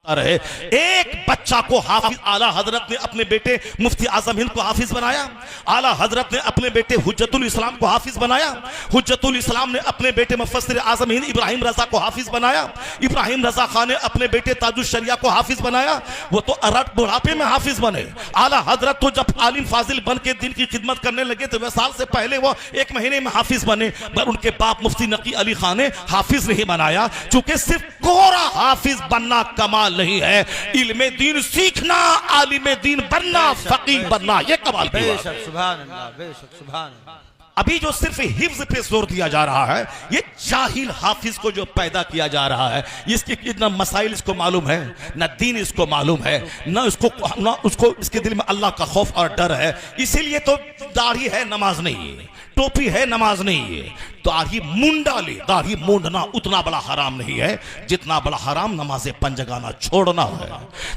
रहे। एक बच्चा को हाफिज आला हजरत ने अपने बेटे मुफ्ती आजम हिंद को हाफिज बनाया। आला हजरत ने अपने बेटे हुज्जतुल इस्लाम को हाफिज बनाया। हुज्जतुल इस्लाम ने अपने बेटे मुफस्सिर आजम हिंद इब्राहिम रजा को हाफिज बनाया। इब्राहिम रजा खान ने अपने बेटे ताजुश शरिया को हाफिज बनाया। वो तो अरब बुढ़ापे में हाफिज बने। आला हजरत तो जब आलिम फाजिल बन के दिन की खिदमत करने लगे तो वह साल से पहले वो 1 महीने में हाफिज बने। पर उनके बाप मुफ्ती नकी अली खान ने हाफिज नहीं बनाया, चूंकि सिर्फ कोरा हाफिज बनना कमाल नहीं है, इल्मे दीन सीखना, आलिम दीन बनना, फकीह बनना, ये कमाल की बात है। सुभान अल्लाह, बेशक सुभान अल्लाह। अभी जो सिर्फ हिफ्ज पे जोर दिया जा रहा है, ये जाहिल हाफिज को जो पैदा किया जा रहा है, इसके इतना मसाइल इसको मालूम है, न दीन इसको मालूम है, न उसको इसके दिल में अल्लाह का खौफ और डर है। इसीलिए तो दाढ़ी है नमाज नहीं है, टोपी है नमाज नहीं है। दाढ़ी मुंडा ले, दाढ़ी मुंडना उतना बड़ा हराम नहीं है जितना बड़ा हराम नमाज़े पंजगाना छोड़ना है।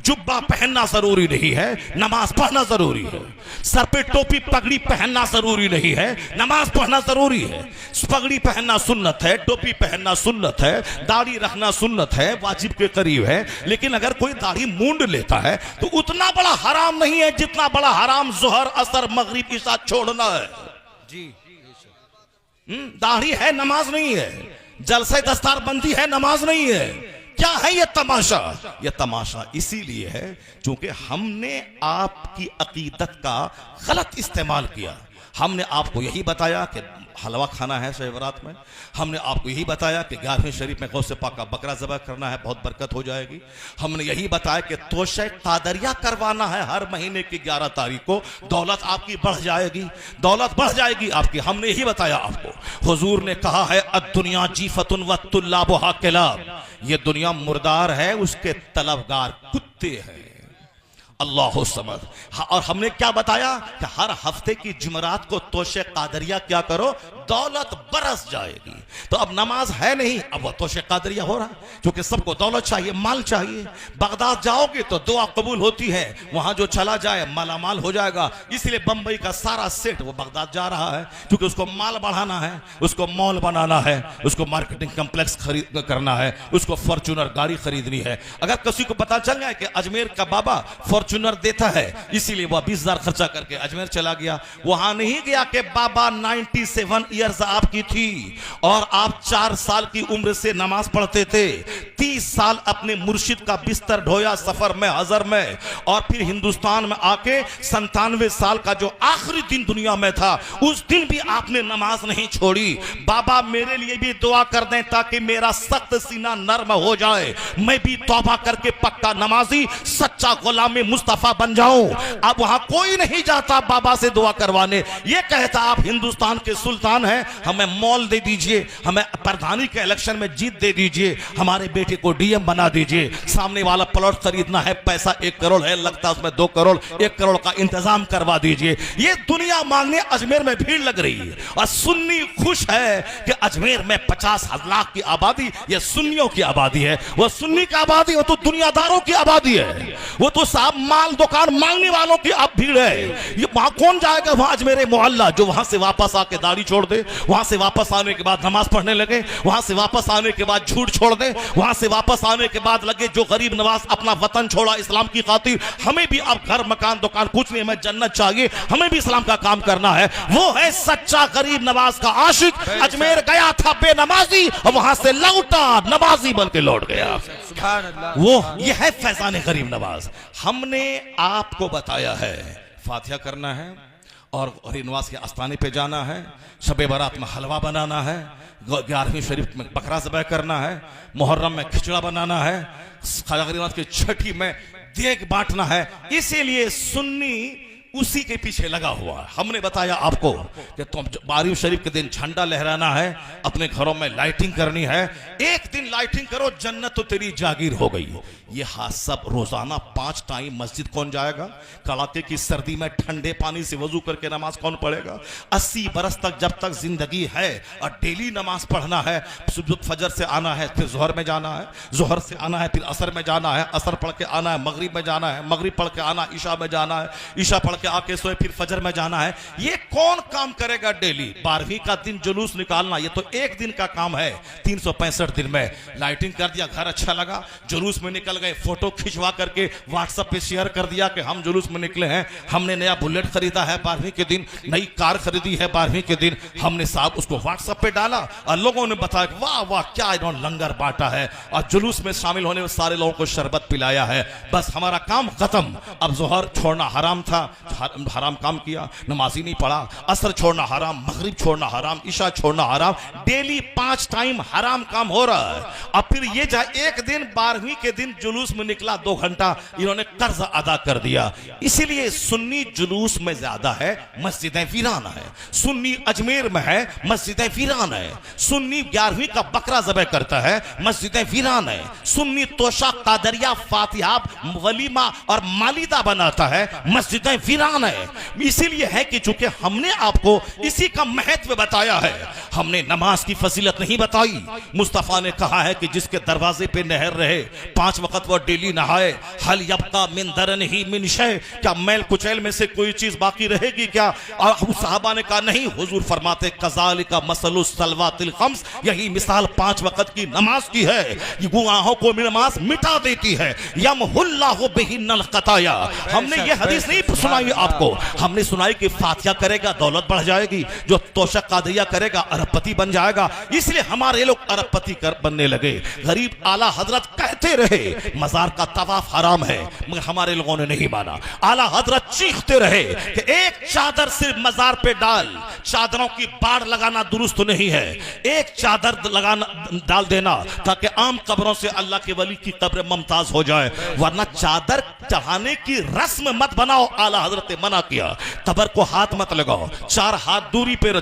जुब्बा पहनना जरूरी नहीं है, नमाज पढ़ना जरूरी है। सर पे टोपी पगड़ी पहनना जरूरी नहीं है, नमाज पढ़ना जरूरी है। पगड़ी पहनना सुन्नत है, टोपी पहनना सुन्नत है, दाढ़ी रखना सुन्नत है, वाजिब के करीब है। लेकिन अगर कोई दाढ़ी मूंड लेता है तो उतना बड़ा हराम नहीं है जितना बड़ा हराम जोहर असर मगरिब इशा छोड़ना है। जी दाढ़ी है नमाज नहीं है, जलसे दस्तारबंदी है नमाज नहीं है। क्या है ये तमाशा? ये तमाशा इसीलिए है क्योंकि हमने आपकी अकीदत का गलत इस्तेमाल किया। हमने आपको यही बताया कि हलवा खाना है शब बारात में, हमने आपको यही बताया कि 11वें शरीफ में गौसे पाक का बकरा ज़बह करना है, बहुत बरकत हो जाएगी। हमने यही बताया कि तोशे कादरिया करवाना है हर महीने की 11 तारीख को, दौलत आपकी बढ़ जाएगी, दौलत बढ़ जाएगी आपकी। हमने यही बताया आपको। हुजूर ने कहा है अद्दुनिया जीफतुन व तुल्लाबुहा किलाब, ये दुनिया मुर्दार है, उसके तलबगार कुत्ते हैं। अल्लाह समद। और हमने क्या बताया कि हर हफ्ते की जुमरात को तोशे कादरिया क्या करो, दौलत बरस जाएगी। तो अब नमाज है नहीं, अब वह तोशे कादरिया हो रहा है, क्योंकि सबको दौलत चाहिए, माल चाहिए। बगदाद जाओगे तो दुआ कबूल होती है, वहां जो चला जाए मालामाल हो जाएगा। इसलिए बंबई का सारा सेट वो बगदाद जा रहा है, क्योंकि उसको माल बढ़ाना है, उसको मॉल बनाना है, उसको मार्केटिंग कम्प्लेक्स खरीद करना है, उसको फॉर्च्यूनर गाड़ी खरीदनी है। अगर किसी को पता चल जाए कि अजमेर का बाबा फॉर्च्यूनर देता है, इसीलिए वह 20,000 खर्चा करके अजमेर चला गया। वहां नहीं गया कि बाबा 97 ईयर्स आपकी थी और आप 4 साल की उम्र से नमाज पढ़ते थे, 30 साल अपने मुर्शिद का बिस्तर ढोया सफर में, हजर में, और फिर हिंदुस्तान में आके 97 साल का जो आखिरी दिन दुनिया में था, उस दिन भी आपने नमाज नहीं छोड़ी। बाबा मेरे लिए भी दुआ कर दें ताकि मेरा सख्त सीना नर्म हो जाए, मैं भी तौबा करके पक्का नमाजी सच्चा गुलाम मुस्तफा बन जाऊं। अब वहां कोई नहीं जाता बाबा से दुआ करवाने, ये कहता आप हिंदुस्तान के सुल्तान हैं, हमें मॉल दे दीजिए, हमें प्रधानी के इलेक्शन में जीत दे दीजिए, हमारे बेटे को डीएम बना दीजिए, सामने वाला प्लॉट खरीदना है, पैसा 1 करोड़ है, लगता है उसमें 2 करोड़, 1 करोड़ का इंतजाम करवा दीजिए। ये दुनिया मांगने अजमेर में भीड़ लग रही है। और सुन्नी खुश है कि अजमेर में 50 लाख की आबादी, ये सुन्नियों की आबादी है। वह सुन्नी की आबादी, वो तो दुनियादारों की आबादी है, वो तो साहब माल दुकान मांगने वालों की अब भीड़ है। ये वहां कौन जाएगा? वहां अजमेर मोहल्ला जो वहां से वापस आके दाढ़ी छोड़ दे, वहां से वापस आने के बाद नमाज पढ़ने लगे, वहां से वापस आने के बाद झूठ छोड़ दे, वहां से वापस आने के बाद लगे जो गरीब नवाज अपना वतन छोड़ा इस्लाम की खातिर, हमें भी अब घर मकान दुकान कुछ नहीं, हमें जन्नत चाहिए, हमें भी इस्लाम का काम करना है। वो है सच्चा गरीब नवाज का आशिक। अजमेर गया था बेनमाजी और वहां से लौटा नमाजी बन के लौट गया। वो ये है फैजान गरीब नवाज। हमने आपको बताया है फातिहा करना है और नवाज के आस्थाने पे जाना है, शबे बारात में हलवा बनाना है, 11वीं शरीफ में बकरा ज़बह करना है, मुहर्रम में खिचड़ा बनाना है, ख्वाजा गरीब की छठी में देग बांटना है। इसीलिए सुन्नी उसी के पीछे लगा हुआ है। हमने बताया आपको कि तुम 12वीं शरीफ के दिन झंडा लहराना है, अपने घरों में लाइटिंग करनी है, एक दिन लाइटिंग करो जन्नत तो तेरी जागीर हो गई। ये हाथ सब रोजाना 5 टाइम मस्जिद कौन जाएगा? कड़ाके की सर्दी में ठंडे पानी से वजू करके नमाज कौन पढ़ेगा? 80 बरस तक जब तक जिंदगी है और डेली नमाज पढ़ना है, सुबह फजर से आना है, फिर जोहर में जाना है, जोहर से आना है, फिर असर में जाना है, असर पढ़ के आना है, मगरिब में जाना है, मगरिब पढ़ के आना, ईशा में जाना है, ईशा पढ़ के आके सोए, फिर फजर में जाना है। ये कौन काम करेगा डेली? 12वीं का दिन जुलूस निकालना ये तो एक दिन का काम है, 365 दिन में। लाइटिंग कर दिया, घर अच्छा लगा, जुलूस में निकल गए, फोटो खिंचवा करके व्हाट्सएप पे शेयर कर दिया कि हम जुलूस में निकले हैं, हमने नया बुलेट खरीदा है 12वीं के दिन, नई कार खरीदी है 12वीं के दिन। हमने साहब उसको व्हाट्सएप पे डाला और लोगों ने बताया वाह वाह क्या इन्होंने लंगर बांटा है, और जुलूस में शामिल होने वाले सारे लोगों को शरबत पिलाया है। बस हमारा काम खत्म। अब जोहर छोड़ना हराम था, हराम काम किया, नमाजी नहीं पढ़ा, असर छोड़ना हराम, मगरिब छोड़ना हराम, ईशा छोड़ना हराम, डेली 5 टाइम हराम काम हो रहा है। अब फिर ये जा एक दिन 12वीं के दिन जुलूस में निकला, 2 घंटा इन्होंने कर्ज अदा कर दिया। इसीलिए सुन्नी जुलूस में ज्यादा है, मस्जिदें वीरान है। सुन्नी अजमेर में है, मस्जिदें वीरान है। सुन्नी 11वीं का बकरा ज़बह करता है, मस्जिदें वीरान है। सुन्नी तोशा, कादरिया, फातिहा, वलीमा और मालिदा बनाता है, मस्जिदें वीरान है। इसीलिए है कि चूंकि हमने आपको इसी का महत्व बताया है, हमने नमाज की फजीलत नहीं बताई। मुस्तफा ने कहा है कि जिसके दरवाजे पे नहर रहे, 5 वक्त वो डेली नहाए, हल यब्का मिन दरन ही मिन शै, क्या मैल कुचैल में से कोई चीज बाकी रहेगी क्या? और साहबा ने कहा नहीं, हुजूर फरमाते कज़ालिका मसलुस सलवातिल खम्स, यही मिसाल 5 वक्त की नमाज की है। ये गुनाहों को नमाज मिटा देती है। यमहुल्लाहु बिहिन्नल खताया। हमने ये हदीस नहीं सुनाई आपको, हमने सुनाई कि फातिहा करेगा दौलत बढ़ जाएगी, जो तोशक कादिया करेगा अरबपति बन जाएगा। इसलिए हमारे लोग अरबपति बनने लगे। गरीब आला हजरत कहते रहे मजार का तवाफ हराम है, मगर हमारे लोगों ने नहीं माना। आला हजरत चीखते रहे कि एक चादर सिर्फ मजार पे डाल, चादरों की बाढ़ लगाना दुरुस्त नहीं है, एक चादर लगाना डाल देना ताकि आम कब्रों से अल्लाह के वली की कब्र मुमताज हो जाए, वरना चादर चढ़ाने की रस्म मत बनाओ। आला हजरत ने मना किया। कब्र को हाथ मत लगाओ, 4 हाथ दूरी पे रहो,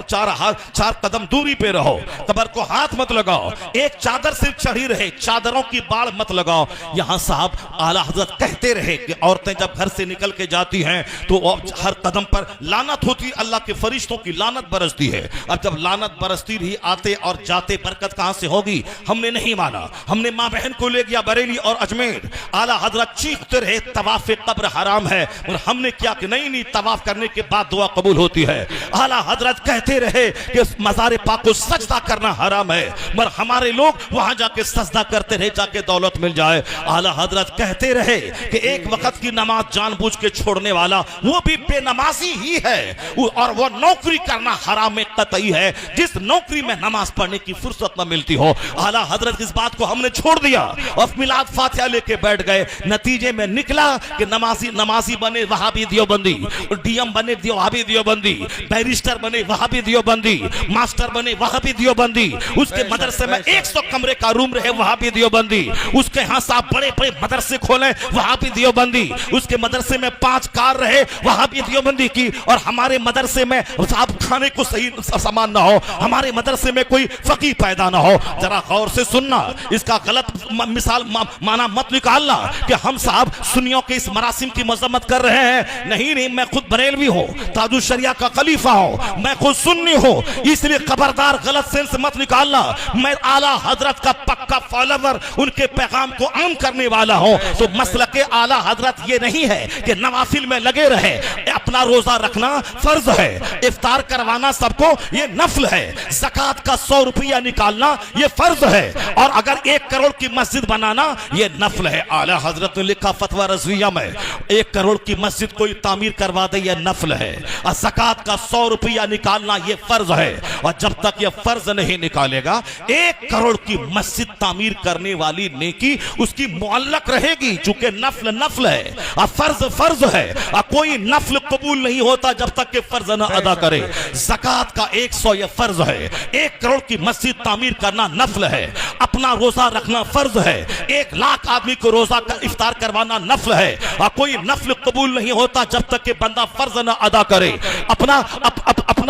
4 कदम दूरी पे रहो, कब्र को हाथ मत लगाओ, एक चादर सिर्फ चढ़ी रहे, चादरों की बाढ़ मत लगाओ। यहां साहब आला हजरत कहते रहे कि औरतें जब घर से निकल के जाती हैं तो हर कदम पर लानत होती, अल्लाह के फरिश्तों की लानत बरसती है। अब जब लानत बरसती रही, आते और जाते बरकत कहां से होगी? हमने नहीं माना। हमने मां बहन को ले गया बरेली और अजमेर, आला हजरत चीखते रहे तवाफ कब्र हराम है, और हमने क्या कि नहीं नहीं, तवाफ करने के बाद दुआ कबूल होती है। आला हजरत कहते रहे कि मज़ार पाक को सजदा करना हराम है, मगर हमारे लोग वहां जाके सजदा करते रहे, जाके दौलत मिल जाए। आला हजरत कहते रहे कि एक वक्त की नमाज जानबूझ के छोड़ने वाला वो भी बेनमाजी ही है, और वो नौकरी करना हराम में कतई है जिस नौकरी में नमाज पढ़ने की फुर्सत न मिलती हो। आला हजरत इस बात को हमने छोड़ दिया और मिलाद फातिहा लेके बैठ गए। नतीजे में निकला कि नमाजी बने वहाबी दियोबंदी, डीएम बने वहाबी दियोबंदी, बैरिस्टर बने वहाबी दियोबंदी, मास्टर बने वहाबी दियोबंदी, उसके मदरसे में 100 कमरे का रूम रहे वहाबी दियोबंदी, उसके यहाँ साहब बड़े बड़े मदरसे खोले वहाबी दियोबंदी, उसके मदरसे में 5 कार रहे वहाबी दियोबंदी की, और हमारे मदरसे में साहब खाने को सही सामान ना हो, हमारे मदरसे में कोई फकीह पैदा ना हो। जरा गौर से सुनना, इसका गलत मिसाल माना मत निकालना कि हम साहब सुन्नियों के इस मरासिम की मजम्मत कर रहे हैं। नहीं नहीं, मैं खुद बरेलवी हूँ, ताजुल शरिया का खलीफा हूँ, मैं खुद सुन्नी हूँ, इसलिए खबरदार गलत सेंस मत निकालना। मैं आला हजरत का पक्का फॉलोवर, उनके पैगाम को आम करने वाला हूँ। तो मसलक के आला हजरत ये नहीं है कि नवाफिल में लगे रहे, अपना रोजा रखना फर्ज है, इफ्तार करवाना सबको ये नफल है, ज़कात का 100 रुपया निकालना ये फर्ज है, और अगर 1 करोड़ की मस्जिद बनाना ये नफल है। आला हजरत ने लिखा फतवा रज़विया में, 1 करोड़ की मस्जिद कोई तामीर करवा दे ये नफल है, और ज़कात का 100 रुपया निकालना ये फर्ज है। और जब तक ये फर्ज नहीं निकालेगा, 1 करोड़ की मस्जिद तामीर करने वाली नेकी उसकी मुअल्लक रहेगी, चूंकि नफल नफल है और फर्ज फर्ज है, और कोई नफल कबूल नहीं होता जब तक के फर्ज न अदा करे। ज़कात का 100 ये फर्ज है, 1 करोड़ की मस्जिद तामीर करना नफल है, अपना रोजा रखना फर्ज है, 1 लाख आदमी को रोजा का इफ्तार करवाना नफल है, और कोई नफल कबूल नहीं होता जब तक के बंदा फर्ज न अदा करे। अपना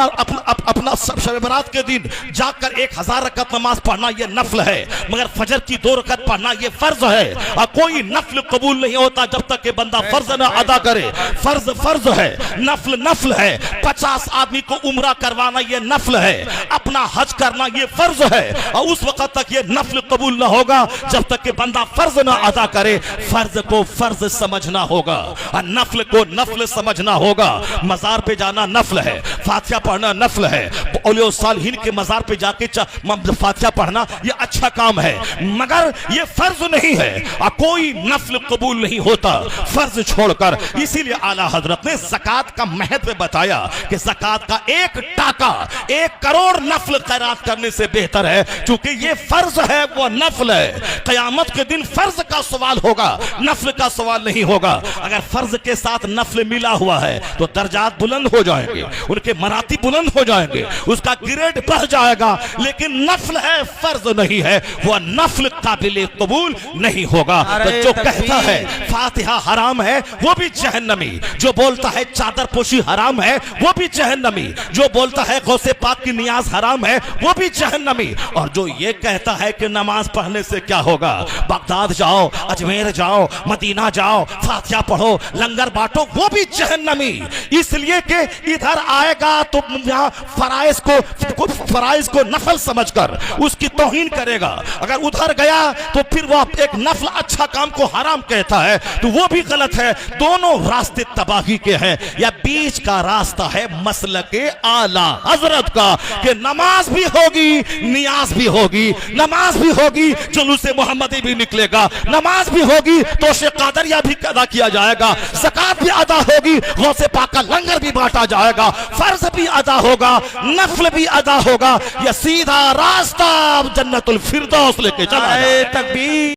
अपना शब बरात के दिन जाकर 1000 रकत नमाज पढ़ना ये नफल है, मगर फजर की 2 रकत पढ़ना ये फर्ज है। और कोई नफल कबूल नहीं होता जब तक कि बंदा फर्ज न अदा करे। फर्ज फर्ज है, नफल नफल है। 50 आदमी को उम्रा करवाना ये नफल है, अपना हज करना ये फर्ज है। और उस वक्त तक ये नफल कबूल न होगा जब तक कि बंदा फर्ज न अदा करे। फर्ज को फर्ज समझना होगा और नफल को नफल समझना होगा। मजार पे जाना नफल है, फातिहा पढ़ना नफल है। औलिया सालिहीन के मजार पे जाके फातिहा पढ़ना ये अच्छा काम है, मगर ये फर्ज नहीं है। और कोई नफल कबूल नहीं होता फर्ज छोड़कर। इसीलिए आला हजरत ने ज़कात का महत्व बताया कि ज़कात का 1 टाका 1 करोड़ नफल खैरात करने से बेहतर है, क्योंकि ये फर्ज है, वो नफल है। क़यामत के दिन फर्ज का सवाल होगा, नफल का सवाल नहीं होगा। अगर फर्ज के साथ नफल मिला हुआ है तो दर्जात बुलंद हो जाएंगे, उनके मराती बुलंद हो जाएंगे, उसका ग्रेड बढ़ जाएगा। लेकिन नफल है, फर्ज नहीं है, वह नफल काबिल कबूल नहीं होगा। तो जो कहता है फातिहा हराम है वो भी जहन्नमी, जो बोलता है चादर पोशी हराम है वो भी जहन्नमी, जो बोलता है गौसे पाक की नियाज हराम है वो भी जहन्नमी, और जो ये कहता है कि नमाज पढ़ने से क्या होगा, बगदाद जाओ, अजमेर जाओ, मदीना जाओ, फातिहा पढ़ो, लंगर बांटो, वो भी जहन्नमी। इसलिए कि इधर आएगा तो यहाँ फराइज को नफल समझकर उसकी तौहीन करेगा। अगर उधर गया तो फिर वह एक नफल अच्छा काम को हराम कहता है, तो वो भी गलत है। दोनों रास्ते तबाही के हैं। या बीच का रास्ता है मसलके आला हजरत का, कि नमाज भी होगी, नियाज भी होगी, नमाज भी होगी, जुलूस मोहम्मदी भी निकलेगा, नमाज भी होगी तो कादरिया भी अदा किया जाएगा, ज़कात भी अदा होगी, गौसे पाक का लंगर भी बांटा जाएगा, फर्ज भी अदा होगा, नफल भी अदा होगा। यह सीधा रास्ता जन्नतुल फिरदौस लेके चला है। तकबीर।